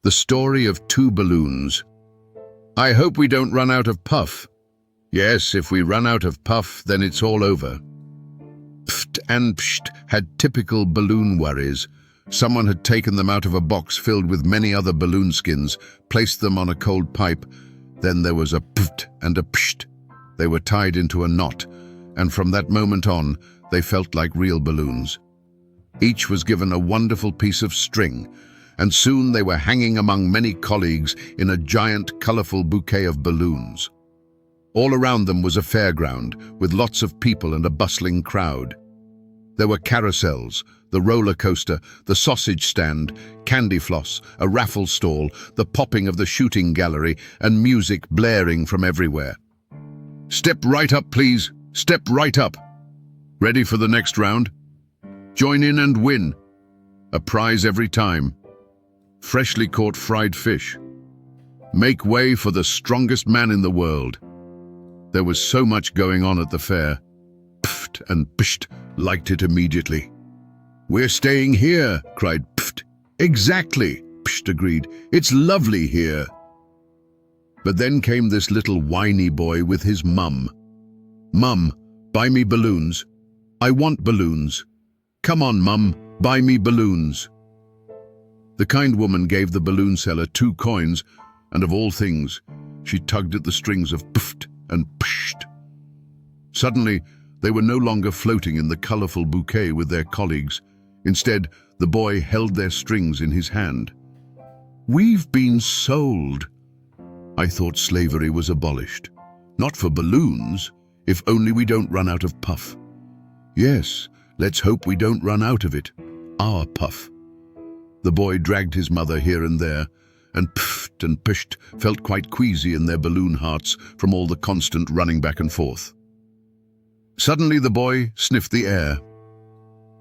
The story of two balloons. I hope we don't run out of puff. Yes, if we run out of puff, then it's all over. Pfft and Pscht had typical balloon worries. Someone had taken them out of a box filled with many other balloon skins, placed them on a cold pipe. Then there was a Pfft and a Pscht. They were tied into a knot, and from that moment on, they felt like real balloons. Each was given a wonderful piece of string, and soon they were hanging among many colleagues in a giant, colorful bouquet of balloons. All around them was a fairground, with lots of people and a bustling crowd. There were carousels, the roller coaster, the sausage stand, candy floss, a raffle stall, the popping of the shooting gallery, and music blaring from everywhere. Step right up, please. Step right up. Ready for the next round? Join in and win. A prize every time. Freshly caught fried fish. Make way for the strongest man in the world. There was so much going on at the fair. Pfft and Pscht liked it immediately. We're staying here, cried Pfft. Exactly, Pscht agreed. It's lovely here. But then came this little whiny boy with his mum. Mum, buy me balloons. I want balloons. Come on, Mum, buy me balloons. The kind woman gave the balloon seller 2 coins, and of all things, she tugged at the strings of Pfft and Pscht. Suddenly, they were no longer floating in the colorful bouquet with their colleagues. Instead, the boy held their strings in his hand. We've been sold. I thought slavery was abolished. Not for balloons, if only we don't run out of puff. Yes, let's hope we don't run out of it. Our puff. The boy dragged his mother here and there, and Pfft and Pscht felt quite queasy in their balloon hearts from all the constant running back and forth. Suddenly the boy sniffed the air.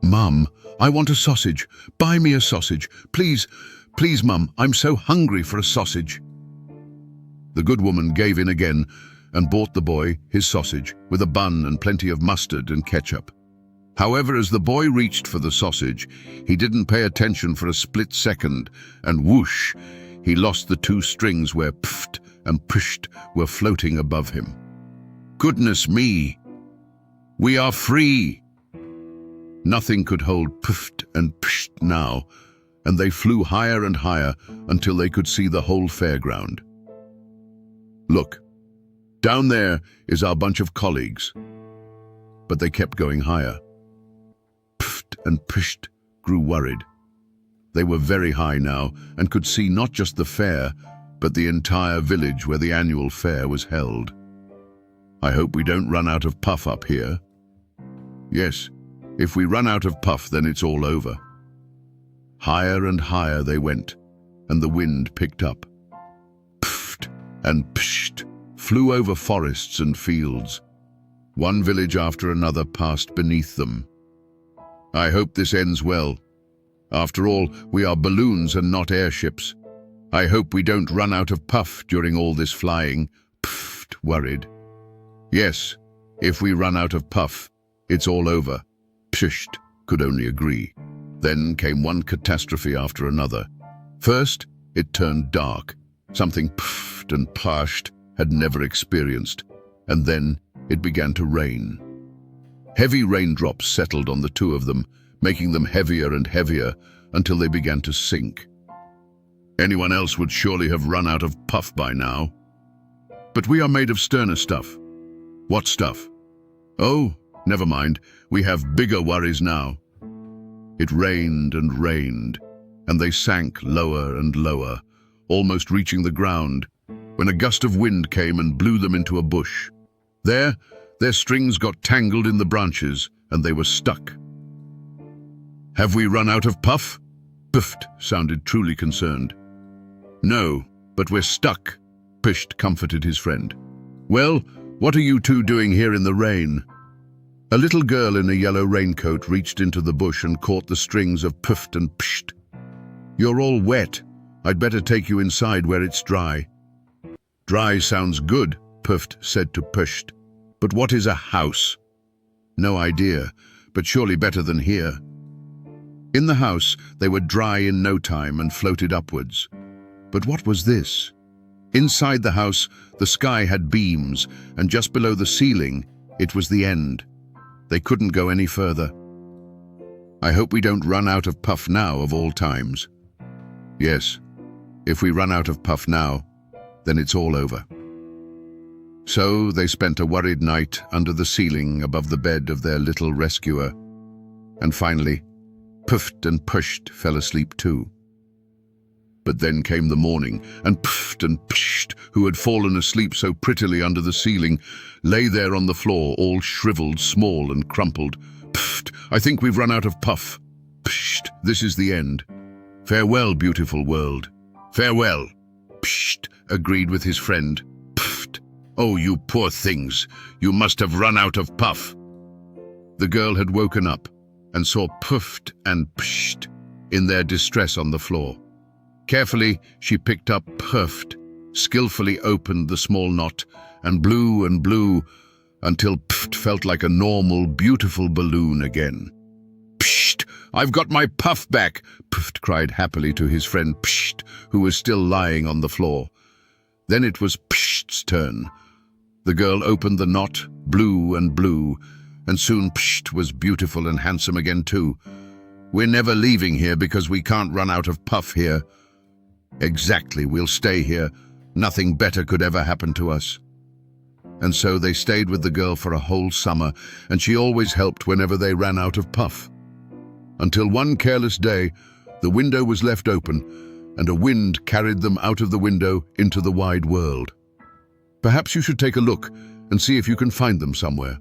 Mum, I want a sausage. Buy me a sausage. Please, please, Mum, I'm so hungry for a sausage. The good woman gave in again and bought the boy his sausage with a bun and plenty of mustard and ketchup. However, as the boy reached for the sausage, he didn't pay attention for a split second, and whoosh, he lost the 2 strings where Pfft and Pscht were floating above him. Goodness me! We are free! Nothing could hold Pfft and Pscht now, and they flew higher and higher until they could see the whole fairground. Look, down there is our bunch of colleagues. But they kept going higher. Pfft and Pscht grew worried. They were very high now and could see not just the fair, but the entire village where the annual fair was held. I hope we don't run out of puff up here. Yes, if we run out of puff, then it's all over. Higher and higher they went, and the wind picked up. Pfft and Pscht flew over forests and fields. One village after another passed beneath them. I hope this ends well. After all, we are balloons and not airships. I hope we don't run out of puff during all this flying, Pfft worried. Yes, if we run out of puff, it's all over. Pscht could only agree. Then came one catastrophe after another. First, it turned dark, something Pfft and Pscht had never experienced, and then it began to rain. Heavy raindrops settled on the 2 of them, making them heavier and heavier until they began to sink. Anyone else would surely have run out of puff by now. But we are made of sterner stuff. What stuff? Oh, never mind, we have bigger worries now. It rained and rained, and they sank lower and lower, almost reaching the ground, when a gust of wind came and blew them into a bush. There, their strings got tangled in the branches, and they were stuck. Have we run out of puff? Pfft sounded truly concerned. No, but we're stuck, Pscht comforted his friend. Well, what are you 2 doing here in the rain? A little girl in a yellow raincoat reached into the bush and caught the strings of Pfft and Pscht. You're all wet. I'd better take you inside where it's dry. Dry sounds good, Pfft said to Pscht. But what is a house? No idea, but surely better than here. In the house, they were dry in no time and floated upwards. But what was this? Inside the house, the sky had beams, and just below the ceiling, it was the end. They couldn't go any further. I hope we don't run out of puff now, of all times. Yes, if we run out of puff now, then it's all over. So they spent a worried night under the ceiling above the bed of their little rescuer. And finally, Pfft and Pscht fell asleep too. But then came the morning, and Pfft and Pscht, who had fallen asleep so prettily under the ceiling, lay there on the floor, all shriveled, small and crumpled. Pfft, I think we've run out of puff. Pscht, this is the end. Farewell, beautiful world. Farewell. Pscht agreed with his friend. Pfft, oh, you poor things, you must have run out of puff. The girl had woken up and saw Pfft and Pscht in their distress on the floor. Carefully, she picked up Pfft, skillfully opened the small knot, and blew until Pfft felt like a normal, beautiful balloon again. Pscht! I've got my puff back! Pfft cried happily to his friend Pscht, who was still lying on the floor. Then it was Pscht's turn. The girl opened the knot, blew, and soon Pscht was beautiful and handsome again too. We're never leaving here because we can't run out of puff here. Exactly, we'll stay here. Nothing better could ever happen to us. And so they stayed with the girl for a whole summer, and she always helped whenever they ran out of puff. Until one careless day, the window was left open, and a wind carried them out of the window into the wide world. Perhaps you should take a look and see if you can find them somewhere.